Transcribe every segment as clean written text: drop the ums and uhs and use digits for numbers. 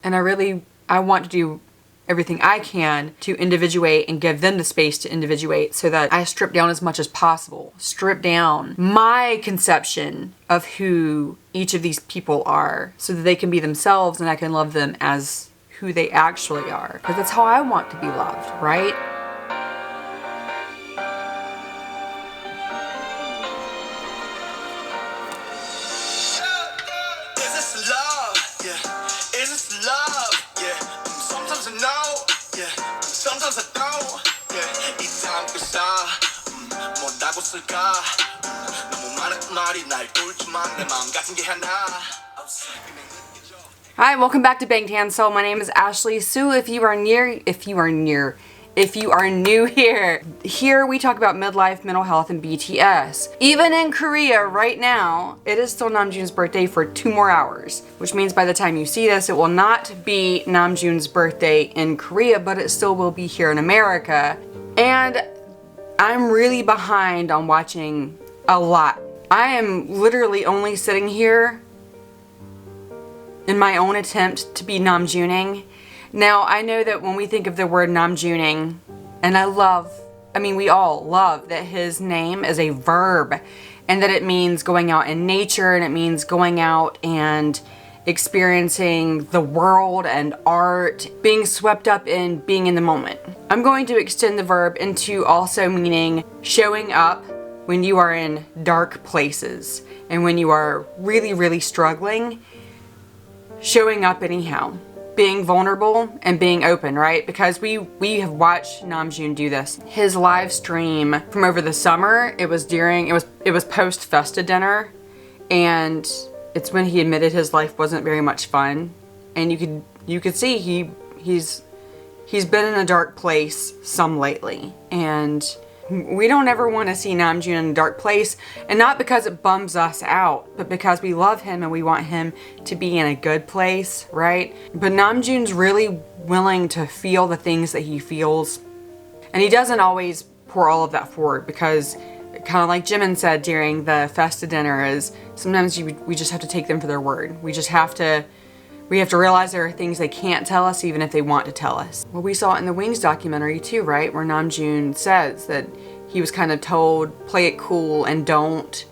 And I want to do everything I can to individuate and give them the space to individuate so that I strip down as much as possible. Strip down my conception of who each of these people are so that they can be themselves and I can love them as who they actually are. Because that's how I want to be loved, right? Hi, welcome back to BangtanSouls. My name is Ashley Sue. If you are new here we talk about midlife, mental health, and BTS. Even in Korea right now, it is still Namjoon's birthday for 2 more hours, which means by the time you see this, it will not be Namjoon's birthday in Korea, but it still will be here in America. And I'm really behind on watching a lot. I am literally only sitting here in my own attempt to be Namjooning. Now, I know that when we think of the word Namjooning, and we all love that his name is a verb and that it means going out in nature and it means going out and experiencing the world and art, being swept up in being in the moment. I'm going to extend the verb into also meaning showing up when you are in dark places and when you are really, really struggling, showing up anyhow. Being vulnerable and being open, right? Because we have watched Namjoon do this. His live stream from over the summer, it was post Festa dinner, and it's when he admitted his life wasn't very much fun, and you could see he's been in a dark place some lately, and we don't ever want to see Namjoon in a dark place, and not because it bums us out, but because we love him and we want him to be in a good place, right? But Namjoon's really willing to feel the things that he feels, and he doesn't always pour all of that forward, because kind of like Jimin said during the Festa dinner, is sometimes we just have to take them for their word. We have to realize there are things they can't tell us even if they want to tell us. Well, we saw it in the Wings documentary too, right? Where Namjoon says that he was kind of told, play it cool and don't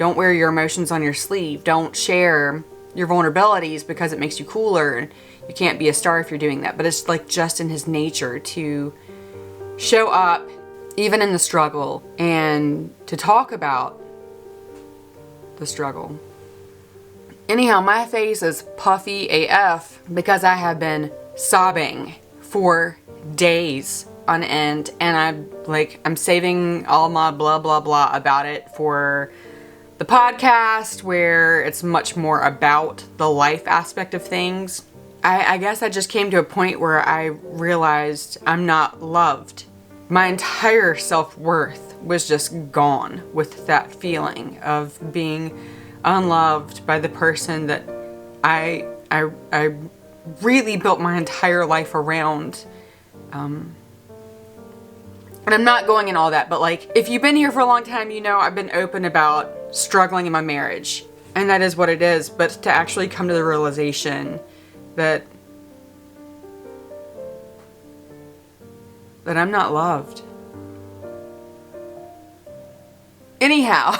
wear your emotions on your sleeve. Don't share your vulnerabilities because it makes you cooler, and you can't be a star if you're doing that. But it's like just in his nature to show up even in the struggle and to talk about the struggle. Anyhow, my face is puffy AF because I have been sobbing for days on end, and I'm saving all my blah blah blah about it for the podcast, where it's much more about the life aspect of things. I guess I just came to a point where I realized I'm not loved. My entire self-worth was just gone with that feeling of being unloved by the person that I really built my entire life around. And I'm not going in all that, but like, if you've been here for a long time, you know I've been open about struggling in my marriage, and that is what it is. But to actually come to the realization that I'm not loved. Anyhow,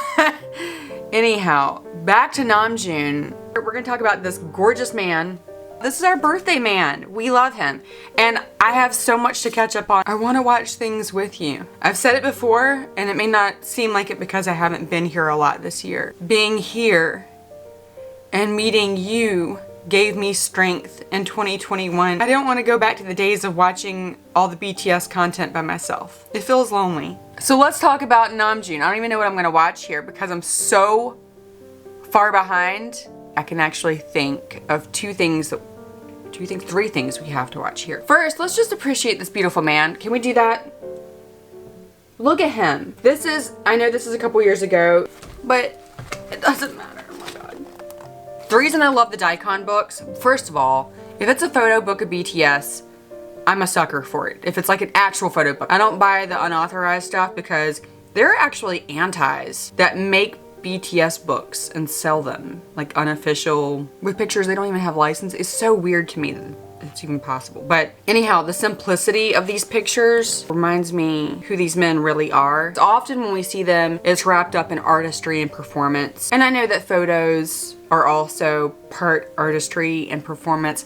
back to Namjoon. We're gonna talk about this gorgeous man. This is our birthday man. We love him. And I have so much to catch up on. I want to watch things with you. I've said it before, and it may not seem like it because I haven't been here a lot this year. Being here and meeting you gave me strength in 2021. I don't want to go back to the days of watching all the BTS content by myself. It feels lonely. So let's talk about Namjoon. I don't even know what I'm going to watch here because I'm so far behind. I can actually think of three things we have to watch here. First, let's just appreciate this beautiful man. Can we do that? Look at him. I know this is a couple years ago, but it doesn't matter. Oh my God. The reason I love the DICON books, first of all, if it's a photo book of BTS, I'm a sucker for it. If it's like an actual photo book. I don't buy the unauthorized stuff because there are actually antis that make BTS books and sell them, like unofficial, with pictures they don't even have license. It's so weird to me that it's even possible. But anyhow, the simplicity of these pictures reminds me who these men really are. Often when we see them, it's wrapped up in artistry and performance. And I know that photos are also part artistry and performance,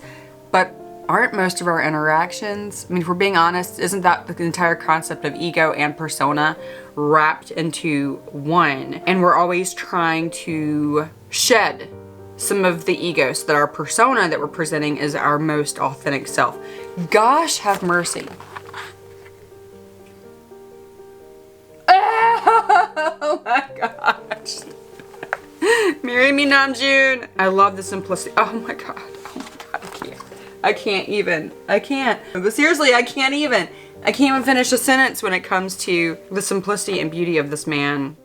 but aren't most of our interactions, I mean, if we're being honest, isn't that the entire concept of ego and persona wrapped into one? And we're always trying to shed some of the ego so that our persona that we're presenting is our most authentic self. Gosh, have mercy. Oh my gosh. Marry me, Namjoon. I love the simplicity. Oh my god. Oh my god, I can't. I can't. But seriously, I can't even finish a sentence when it comes to the simplicity and beauty of this man.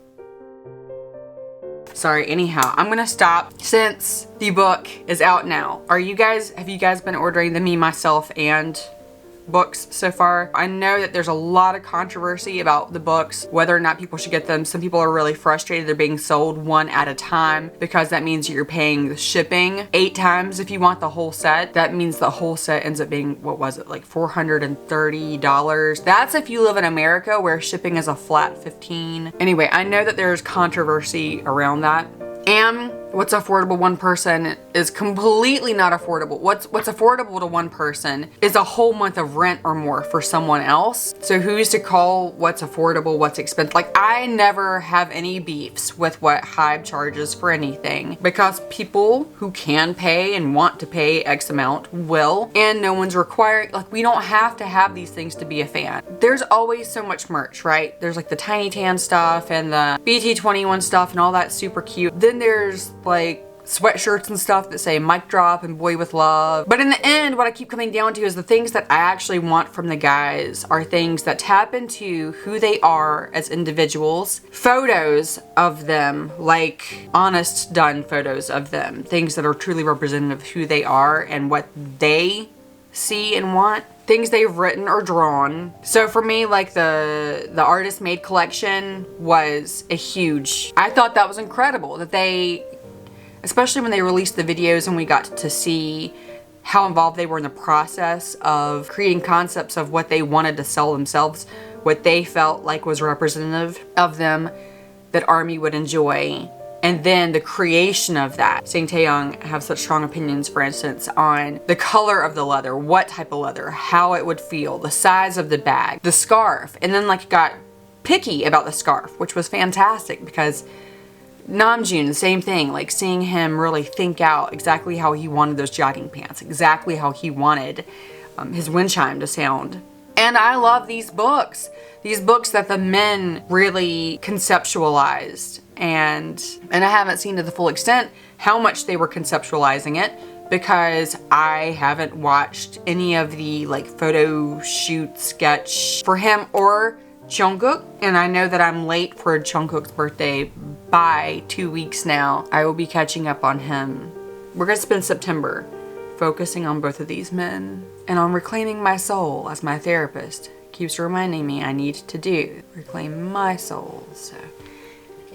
Sorry, anyhow, I'm gonna stop since the book is out now. Have you guys been ordering the Me, Myself, and books so far? I know that there's a lot of controversy about the books, whether or not people should get them. Some people are really frustrated they're being sold one at a time because that means you're paying the shipping 8 times if you want the whole set. That means the whole set ends up being, what was it, like $430. That's if you live in America where shipping is a flat 15. Anyway, I know that there's controversy around that. And what's affordable to one person is completely not affordable. What's affordable to one person is a whole month of rent or more for someone else. So who's to call what's affordable, what's expensive? Like, I never have any beefs with what Hybe charges for anything because people who can pay and want to pay X amount will, and no one's requiring, like, we don't have to have these things to be a fan. There's always so much merch, right? There's like the Tiny Tan stuff and the BT21 stuff and all that super cute. Then there's like sweatshirts and stuff that say mic drop and boy with love. But in the end, what I keep coming down to is the things that I actually want from the guys are things that tap into who they are as individuals. Photos of them, like honest done photos of them. Things that are truly representative of who they are and what they see and want. Things they've written or drawn. So for me, like the artist made collection was a huge, I thought that was incredible that they, especially when they released the videos and we got to see how involved they were in the process of creating concepts of what they wanted to sell themselves, what they felt like was representative of them that ARMY would enjoy. And then the creation of that. Seeing Taeyong have such strong opinions, for instance, on the color of the leather, what type of leather, how it would feel, the size of the bag, the scarf, and then like got picky about the scarf, which was fantastic because Namjoon, the same thing, like seeing him really think out exactly how he wanted those jogging pants, exactly how he wanted his wind chime to sound. And I love these books that the men really conceptualized. And I haven't seen to the full extent how much they were conceptualizing it because I haven't watched any of the like photo shoot sketch for him or Jungkook. And I know that I'm late for Jungkook's birthday by 2 weeks now. I will be catching up on him. We're gonna spend September focusing on both of these men and on reclaiming my soul, as my therapist keeps reminding me I need to do. Reclaim my soul, so.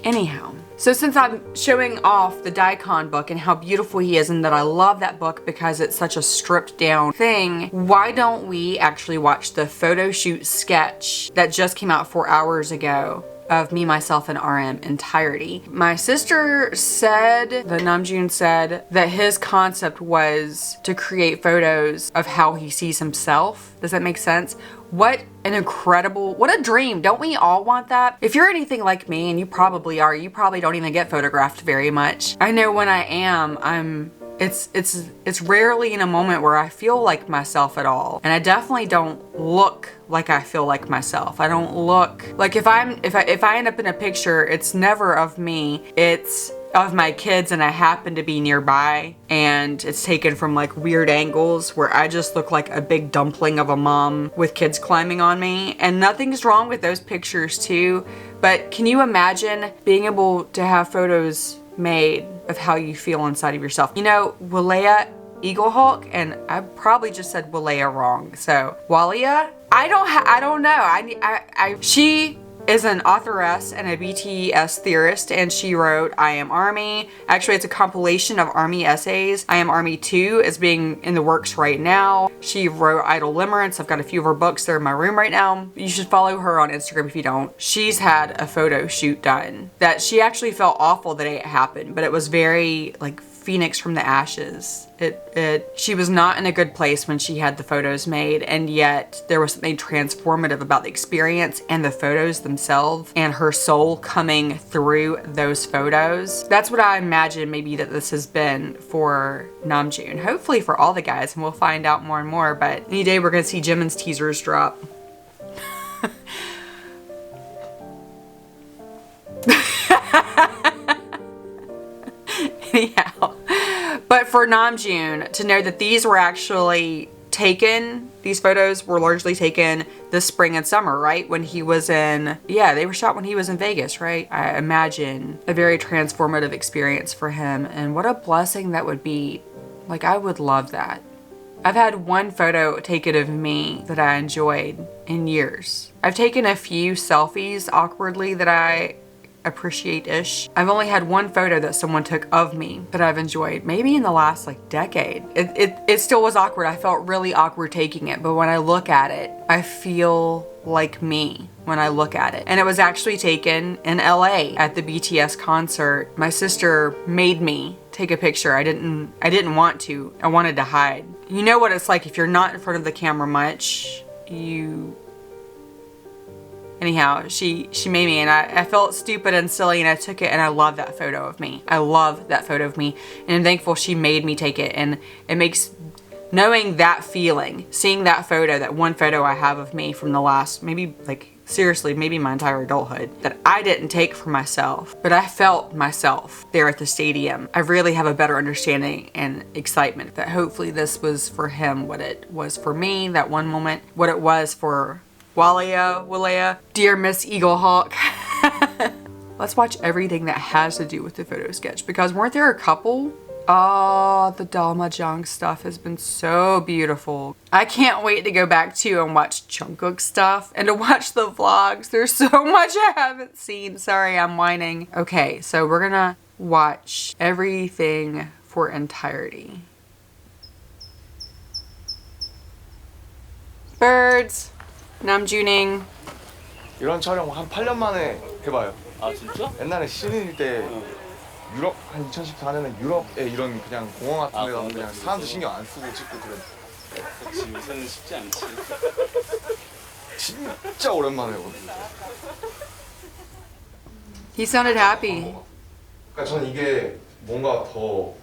Anyhow, so since I'm showing off the DICON book and how beautiful he is and that I love that book because it's such a stripped down thing, why don't we actually watch the photo shoot sketch that just came out 4 hours ago of Me, Myself, and RM entirety. My sister said, that Namjoon said, that his concept was to create photos of how he sees himself. Does that make sense? What an incredible, what a dream. Don't we all want that? If you're anything like me, and you probably are, you probably don't even get photographed very much. I know when I am, it's rarely in a moment where I feel like myself at all. And I definitely don't look like I feel like myself. I don't look like if I end up in a picture, it's never of me. It's of my kids and I happen to be nearby and it's taken from like weird angles where I just look like a big dumpling of a mom with kids climbing on me. And nothing's wrong with those pictures too, but can you imagine being able to have photos made of how you feel inside of yourself? You know, Walea Eaglehawk, and I probably just said Walea wrong, so Walia? I don't know. She is an authoress and a BTS theorist, and she wrote I Am ARMY. Actually, it's a compilation of ARMY essays. I Am ARMY 2 is being in the works right now. She wrote Idle Limerence. I've got a few of her books. They're in my room right now. You should follow her on Instagram if you don't. She's had a photo shoot done that she actually felt awful the day it happened, but it was very like Phoenix from the ashes. She was not in a good place when she had the photos made, and yet there was something transformative about the experience and the photos themselves and her soul coming through those photos. That's what I imagine maybe that this has been for Namjoon. Hopefully for all the guys, and we'll find out more and more, but any day we're gonna see Jimin's teasers drop. Anyhow, but for Namjoon to know that these were actually taken, these photos were largely taken this spring and summer, right? When he was in, yeah, they were shot when he was in Vegas, right? I imagine a very transformative experience for him, and what a blessing that would be. Like, I would love that. I've had one photo taken of me that I enjoyed in years. I've taken a few selfies awkwardly that I appreciate-ish. I've only had one photo that someone took of me that I've enjoyed, maybe in the last like decade. It still was awkward. I felt really awkward taking it, but when I look at it, I feel like me when I look at it. And it was actually taken in LA at the BTS concert. My sister made me take a picture. I didn't want to. I wanted to hide. You know what it's like if you're not in front of the camera much, Anyhow, she made me, and I felt stupid and silly, and I took it, and I love that photo of me. I love that photo of me, and I'm thankful she made me take it, and it makes, knowing that feeling, seeing that photo, that one photo I have of me from the last, maybe like, seriously, maybe my entire adulthood, that I didn't take for myself, but I felt myself there at the stadium. I really have a better understanding and excitement that hopefully this was for him what it was for me, that one moment, what it was for Walea, dear Miss Eaglehawk. Let's watch everything that has to do with the photo sketch, because weren't there a couple? Oh, the Namjoon stuff has been so beautiful. I can't wait to go back to and watch Jungkook stuff and to watch the vlogs. There's so much I haven't seen. Sorry, I'm whining. Okay, so we're gonna watch everything for entirety. Birds. Namjooning. 이런 촬영 한 8년 만에 해봐요. 아 진짜? 옛날에 신인 때 유럽 한 2014년에 유럽에 이런 그냥 공원 같은 데서 그냥 사람들 신경 안 쓰고 찍고 그래. 그렇지 요새는 쉽지 않지. 진짜 오랜만에 해거든요. He sounded happy. 그러니까 저는 이게 뭔가 더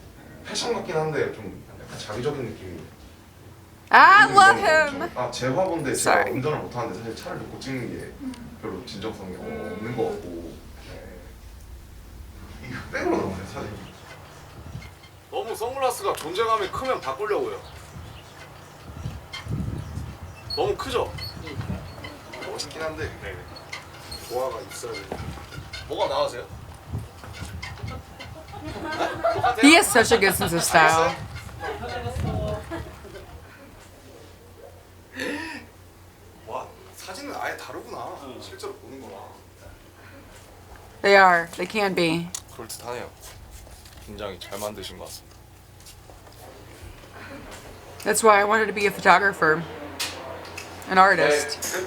패션 같긴 한데 좀 약간 자기적인 느낌이. I love him. 아, 제 화보인데 제가 Sorry. 운전을 못 하는데 사실 차를 놓고 찍는 게 별로 진정성이 없는 것 같고. 이 흑백으로 나오네 사진. 너무 선글라스가 존재감이 크면 바꾸려고요. 너무 크죠? 멋있긴 한데 조화가 있어야 돼. 뭐가 나으세요? He has such a good sense of style. 와, 사진은 아예 다르구나. 실제로 보는 거랑. They are. They can be. 그럴듯하네요. 굉장히 잘 만드신 것 같습니다. That's why I wanted to be a photographer, an artist.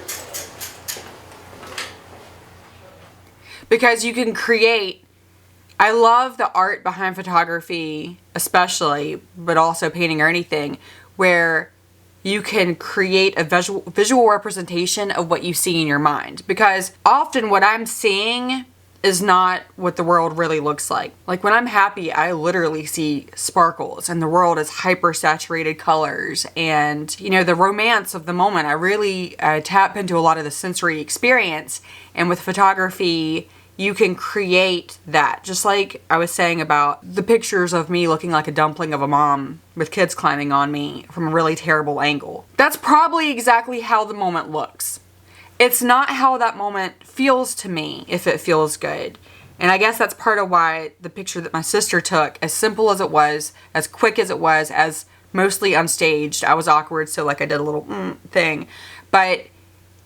Because you can create. I love the art behind photography, especially, but also painting or anything, where you can create a visual representation of what you see in your mind. Because often what I'm seeing is not what the world really looks like. Like when I'm happy, I literally see sparkles and the world is hyper saturated colors and, you know, the romance of the moment. I really tap into a lot of the sensory experience, and with photography, you can create that. Just like I was saying about the pictures of me looking like a dumpling of a mom with kids climbing on me from a really terrible angle. That's probably exactly how the moment looks. It's not how that moment feels to me if it feels good. And I guess that's part of why the picture that my sister took, as simple as it was, as quick as it was, as mostly unstaged, I was awkward, so like I did a little thing. But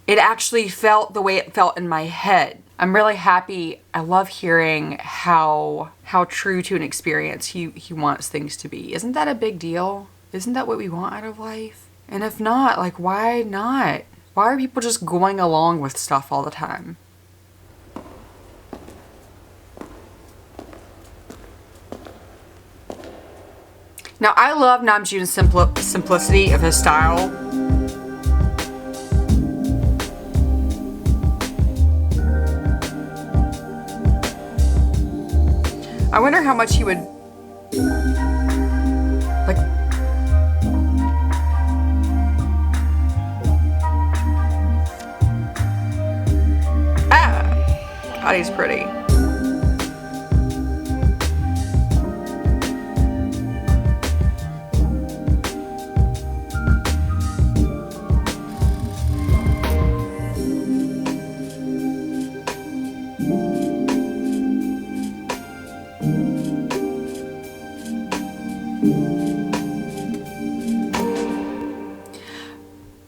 it actually felt the way it felt in my head. I'm really happy. I love hearing how true to an experience he wants things to be. Isn't that a big deal? Isn't that what we want out of life? And if not, like, why not? Why are people just going along with stuff all the time? Now, I love Namjoon's simplicity of his style. I wonder how much he would, like, God, he's pretty.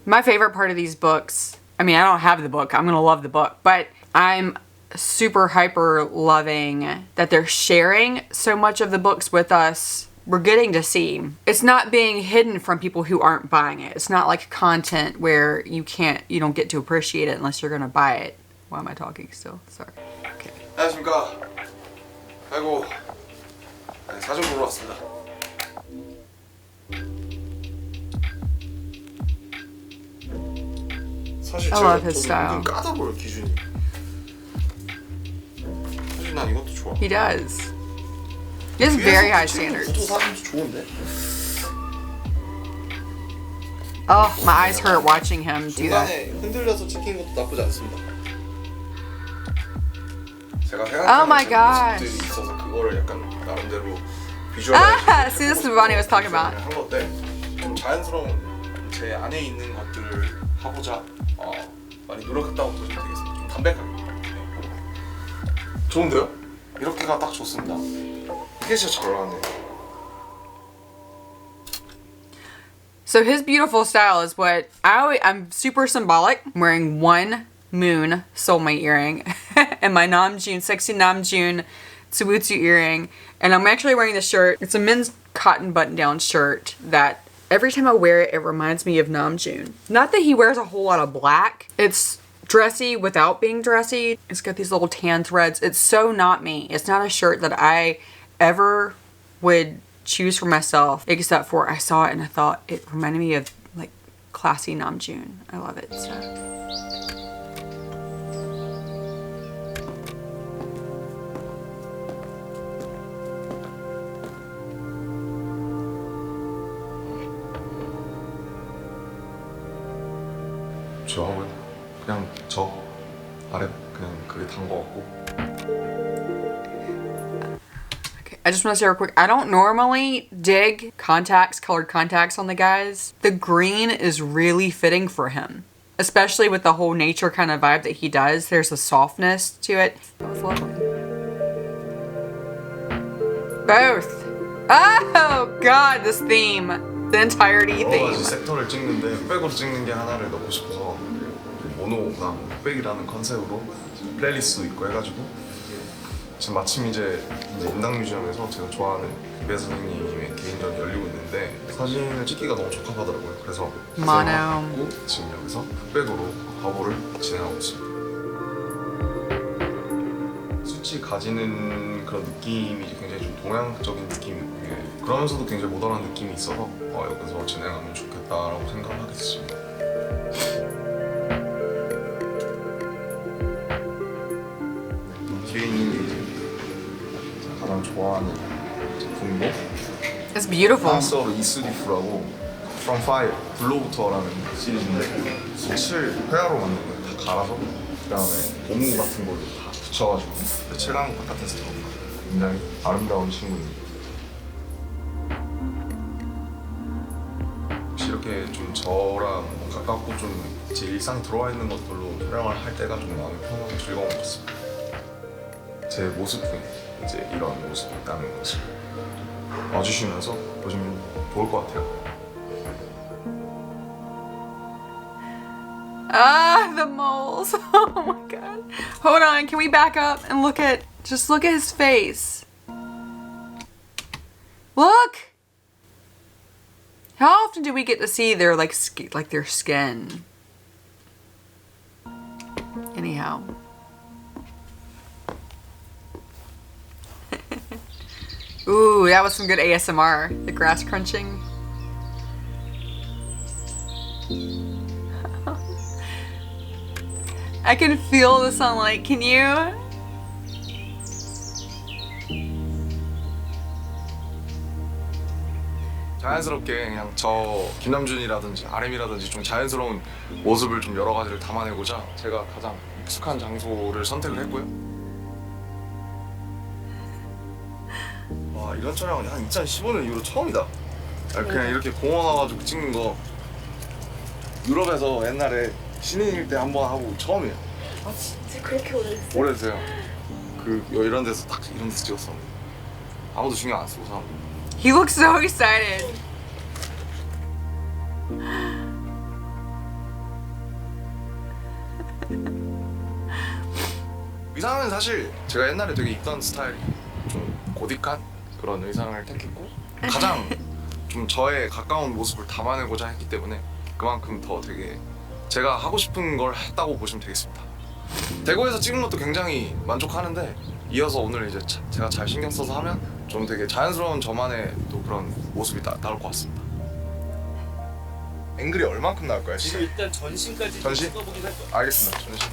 My favorite part of these books, I mean, I don't have the book, I'm gonna love the book, but I'm super hyper loving that they're sharing so much of the books with us. We're getting to see. It's not being hidden from people who aren't buying it. It's not like content where you don't get to appreciate it unless you're gonna buy it. Why am I talking still? Sorry. Okay. 안녕하십니까. 아이고, 사진 보러 왔습니다. 사실 I love his style. 까다로워요, 기준이. 사실 난 이것도 좋아. He does. He has very high standards. 구도 사진도 좋은데. Oh, my eyes hurt watching him do that. 중간에 흔들려서 찍힌 것도 나쁘지 않습니다. 제가 Oh my gosh. 모습들이 있어서 그거를 약간 나름대로 Ah, see, this is what Bonnie was talking about. 한 건데 좀 자연스러운 제 안에 있는 것들을 하고자 많이 노력했다고 보시면 되겠습니다. 좀 담백하게. 네. 좋은데요? 이렇게가 딱 좋습니다. 이게 진짜 잘 나왔네요. So his beautiful style is what I'm super symbolic. I'm wearing one moon soulmate earring and my Namjoon, sexy Namjoon Tsubutsu earring. And I'm actually wearing this shirt. It's a men's cotton button-down shirt that every time I wear it, it reminds me of Namjoon. Not that he wears a whole lot of black. It's dressy without being dressy. It's got these little tan threads. It's so not me. It's not a shirt that I ever would choose for myself, except for I saw it and I thought it reminded me of like classy Namjoon. I love it. So. 저 하고요. 그냥 저 아래 그냥 그게 단 거 같고. Okay, I just want to say real quick, I don't normally dig colored contacts on the guys. The green is really fitting for him, especially with the whole nature kind of vibe that he does. There's a softness to it. Both lovely. Both. Oh God, this theme. The entirety 여러 theme. 가지 섹터를 찍는데 흑백으로 찍는 게 하나를 넣고 싶어서 모노나 흑백이라는 컨셉으로 플레이리스트도 있고 해가지고 지금 마침 이제 인당 뮤지엄에서 제가 좋아하는 김배 선생님의 개인전이 열리고 있는데 사진을 찍기가 너무 적합하더라고요. 그래서 모노. 지금 여기서 흑백으로 화보를 진행하고 있습니다. 수치 가지는 그런 느낌이 굉장히 좀 동양적인 느낌. 그러면서도 굉장히 모던한 느낌이 있어서 여기서 진행하면 좋겠다라고 생각을 하게 됐습니다. 뒤에 있는 게 이제 가장 좋아하는 제품이고 It's beautiful. 프랑스어로 이스리프라고 From Fire, 불로부터라는 시리즈인데 수치를 회화로 만든 거예요. 다 갈아서 그 다음에 고무 같은 걸로 다 붙여가지고 체감 바깥에서 들어옵니다. 굉장히 아름다운 친구입니다. 이렇게 좀 저랑 가깝고 좀 제 일상 들어와 있는 것들로 촬영을 할 때가 좀 마음이 편하고 즐거운 것 같습니다. 제 모습 중에 이제 이런 모습이 있다는 것을 와주시면서 보시면 좋을 것 같아요. Ah, the moles. Oh my god. Hold on, can we back up and just look at his face. Look! How often do we get to see their their skin? Anyhow. Ooh, that was some good ASMR. The grass crunching. I can feel the sunlight. Can you? 자연스럽게 그냥 저 김남준이라든지 RM이라든지 좀 자연스러운 모습을 좀 여러 가지를 담아내고자 제가 가장 익숙한 장소를 선택을 했고요. 와, 이런 촬영은 한 2015년 이후로 처음이다. 그냥 이렇게 공원 와가지고 찍는 거 유럽에서 옛날에 신인일 때 한 번 하고 처음이에요. 아 진짜 그렇게 오래됐어요? 오래됐어요. 이런 데서 딱 이런 데서 찍었어. 아무도 신경 안 쓰고 사람. He looks so excited. 의상은 사실 제가 옛날에 되게 입던 스타일이 좀 고딕한 그런 의상을 택했고 가장 좀 저에 가까운 모습을 담아내고자 했기 때문에 그만큼 더 되게 제가 하고 싶은 걸 했다고 보시면 되겠습니다. 대구에서 찍은 것도 굉장히 만족하는데 이어서 오늘 이제 제가 잘 신경 써서 하면 좀 되게 자연스러운 저만의 또 그런 모습이 나올 것 같습니다. 앵글이 얼만큼 나올까요? 지금 일단 전신까지 전신? 써보긴 할 거야. 알겠습니다. 전신.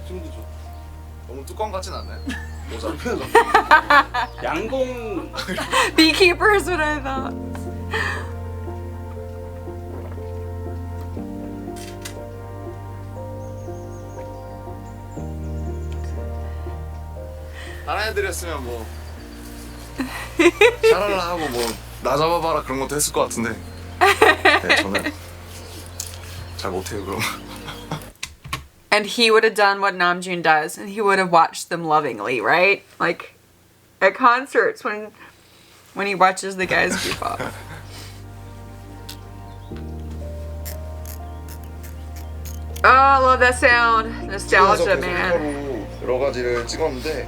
지금도 좋. 너무 뚜껑 같진 않나요? 모자. 양봉 Beekeeper is what I thought. 다른 애들이었으면 뭐 샤랄라 하고 뭐 나 잡아봐라 그런 것도 했을 것 같은데 네, 저는 잘 못해요 그럼. And he would have done what Namjoon does, and he would have watched them lovingly, right? Like at concerts when he watches the guys goof off. Oh, I love that sound. Nostalgia, man. 여러 가지를 찍었는데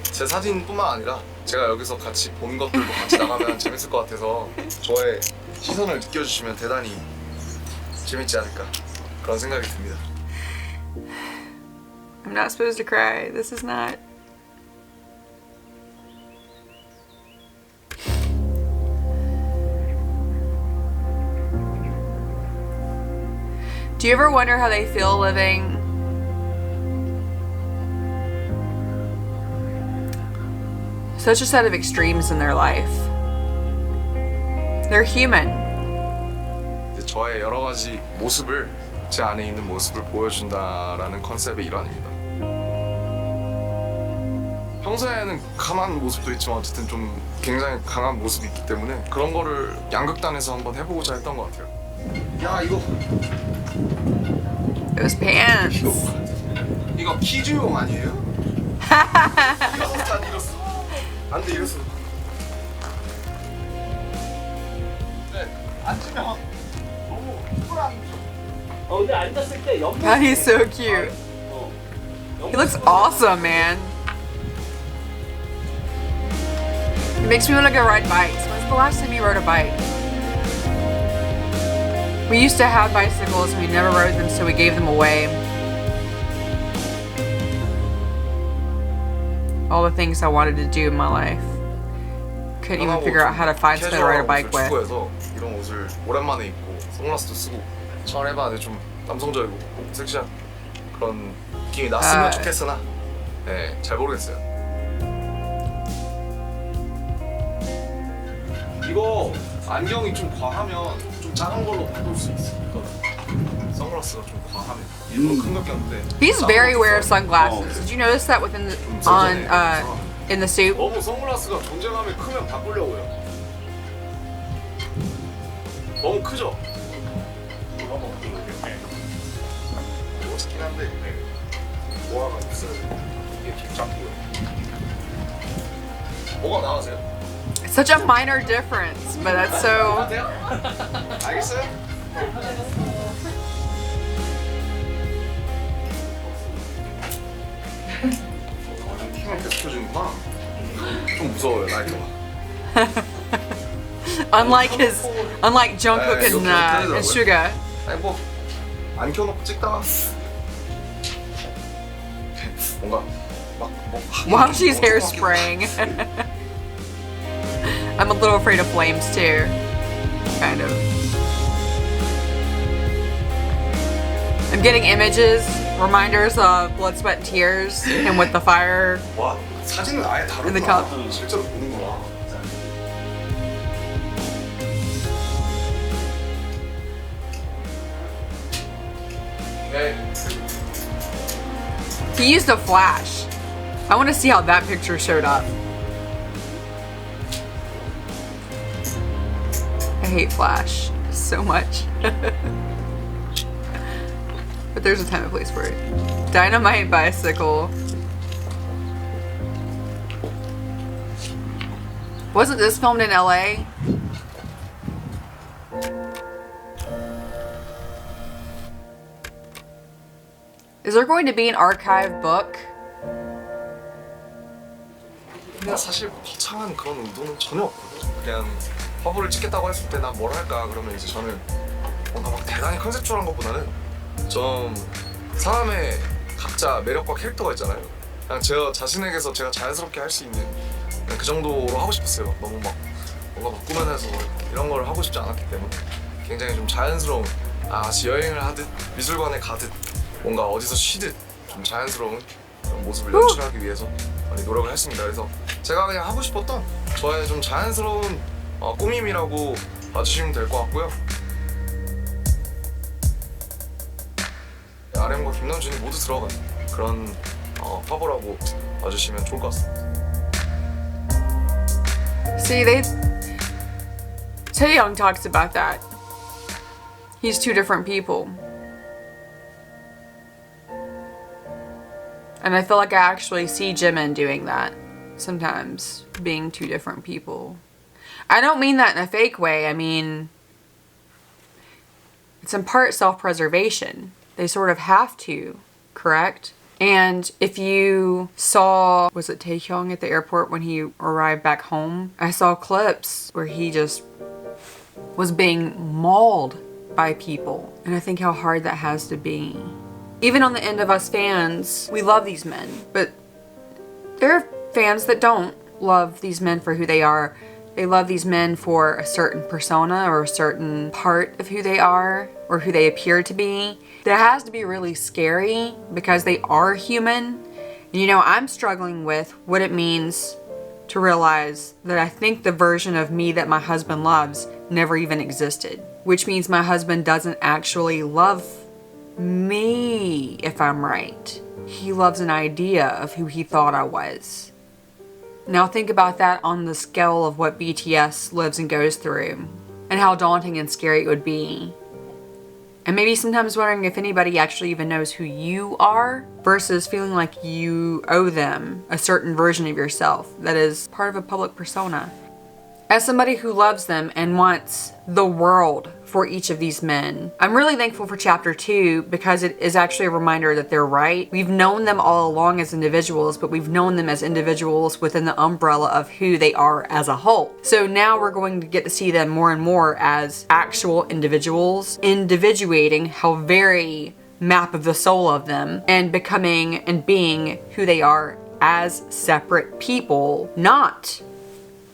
제 사진뿐만 아니라 제가 여기서 같이 본 것들도 같이 나가면 재밌을 것 같아서 저의 시선을 느껴주시면 대단히 재밌지 않을까 그런 생각이 듭니다. I'm not supposed to cry. This is not. Do you ever wonder how they feel living such a set of extremes in their life? They're human. 저의 여러 가지 모습을 제 안에 있는 모습을 보여준다라는 컨셉의 일환입니다. 평소에는 강한 모습도 있지만 어쨌든 좀 굉장히 강한 모습이 있기 때문에 그런 거를 양극단에서 한번 해보고자 했던 것 같아요. 야 이거 Those pants. 이거 키즈용 아니에요? 잃었어 안 잃었어? 안돼 잃었어. 네 앉으면 너무 쿨한. 근데 앉았을 때 옆. God, he's so cute. He looks awesome, man. It makes me want to go ride bikes. When's the last time you rode a bike? We used to have bicycles and we never rode them, so we gave them away. All the things I wanted to do in my life. Couldn't even figure out how to find something to ride a bike with. 축구에서 이런 옷을 오랜만에 입고 선글라스도 쓰고 잘 해봤는데 좀 남성적이고 섹시한 그런 느낌이 났으면 좋겠으나 네, 잘 모르겠어요. 이거 안경이 좀 과하면 좀 작은 걸로 바꿀 수 있거든. 선글라스가 좀 과하면 일부러 큰 거 꼈는데 He's very aware of sunglasses. Did you notice that within the, in the suit? 너무 선글라스가 존재감이 크면 바꾸려고요. 너무 크죠? 멋있긴 한데 보아가 있어요. 이게 작고요. 뭐가 나으세요? Such a minor difference, but that's so. 알겠어요? 팀을 계속 켜주는구나. 좀 무서워요 라이터가. Unlike Jungkook and Suga. 아니 뭐 안 켜놓고 찍다가 뭔가 막뭐 While she's hairspraying. I'm a little afraid of flames too. Kind of. I'm getting images, reminders of blood, sweat, and tears, and with the fire. 와 사진은 아예 In the 다르구나. cup. 실제로 보는구나. He used a flash. I want to see how that picture showed up. I hate Flash so much. But there's a time and place for it. Dynamite bicycle. Wasn't this filmed in LA? Is there going to be an archive book? 그냥 사실 거창한 그런 의도는 전혀 없거든요. 그냥 화보를 찍겠다고 했을 때 나 뭘 할까 그러면 이제 저는 뭔가 막 대단히 컨셉추얼한 것보다는 좀 사람의 각자 매력과 캐릭터가 있잖아요. 그냥 제가 자신에게서 제가 자연스럽게 할 수 있는 그냥 그 정도로 하고 싶었어요. 너무 막 뭔가 막 꾸며내서 이런 걸 하고 싶지 않았기 때문에 굉장히 좀 자연스러운 마치 여행을 하듯 미술관에 가듯 뭔가 어디서 쉬듯 좀 자연스러운 그런 모습을 연출하기 위해서 많이 노력을 했습니다. 그래서 제가 그냥 하고 싶었던 저의 좀 자연스러운 꾸밈이라고 봐주시면 될 것 같고요. RM과 김남준이 모두 들어간 그런 화보라고 봐주시면 좋을 것 같습니다. See, Taehyung talks about that. He's two different people. And I feel like I actually see Jimin doing that sometimes, being two different people. I don't mean that in a fake way. I mean, it's in part self-preservation. They sort of have to, correct? And if you saw, was it Taehyung at the airport when he arrived back home? I saw clips where he just was being mauled by people. And I think how hard that has to be. Even on the end of us fans, we love these men, but there are fans that don't love these men for who they are. They love these men for a certain persona or a certain part of who they are or who they appear to be. That has to be really scary because they are human. And you know, I'm struggling with what it means to realize that I think the version of me that my husband loves never even existed, which means my husband doesn't actually love me, if I'm right. He loves an idea of who he thought I was. Now think about that on the scale of what BTS lives and goes through and how daunting and scary it would be. And maybe sometimes wondering if anybody actually even knows who you are versus feeling like you owe them a certain version of yourself that is part of a public persona. As somebody who loves them and wants the world for each of these men, I'm really thankful for chapter 2 because it is actually a reminder that they're right. We've known them all along as individuals, but we've known them as individuals within the umbrella of who they are as a whole. So now we're going to get to see them more and more as actual individuals, individuating how very map of the soul of them and becoming and being who they are as separate people, not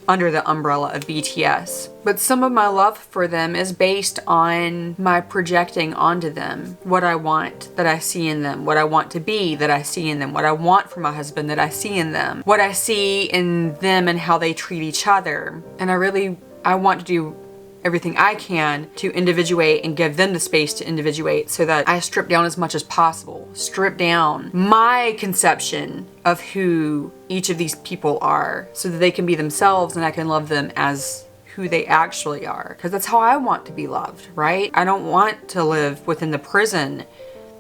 under the umbrella of BTS. But some of my love for them is based on my projecting onto them what I want that I see in them, what I want to be that I see in them, what I want for my husband that I see in them, what I see in them and how they treat each other. And I want to do everything I can to individuate and give them the space to individuate so that I strip down as much as possible. Strip down my conception of who each of these people are so that they can be themselves and I can love them as who they actually are. Because that's how I want to be loved, right? I don't want to live within the prison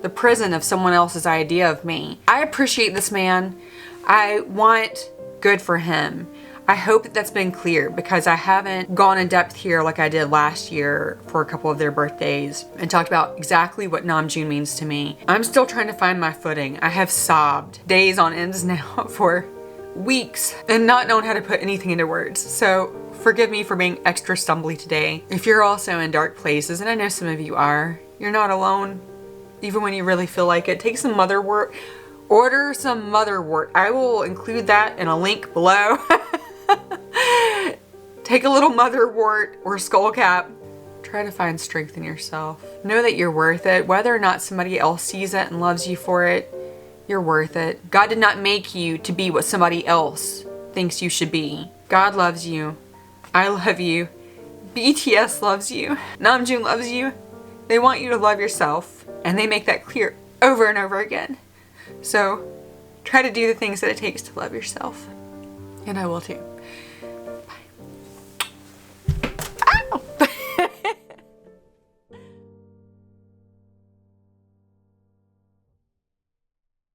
of someone else's idea of me. I appreciate this man. I want good for him. I hope that that's been clear because I haven't gone in depth here like I did last year for a couple of their birthdays and talked about exactly what Namjoon means to me. I'm still trying to find my footing. I have sobbed days on ends now for weeks and not known how to put anything into words. So forgive me for being extra stumbly today. If you're also in dark places, and I know some of you are, you're not alone. Even when you really feel like it, take some motherwort. Order some motherwort. I will include that in a link below. Take a little motherwort or skullcap. Try to find strength in yourself. Know that you're worth it. Whether or not somebody else sees it and loves you for it, you're worth it. God did not make you to be what somebody else thinks you should be. God loves you. I love you. BTS loves you. Namjoon loves you. They want you to love yourself, and they make that clear over and over again. So try to do the things that it takes to love yourself. And I will too.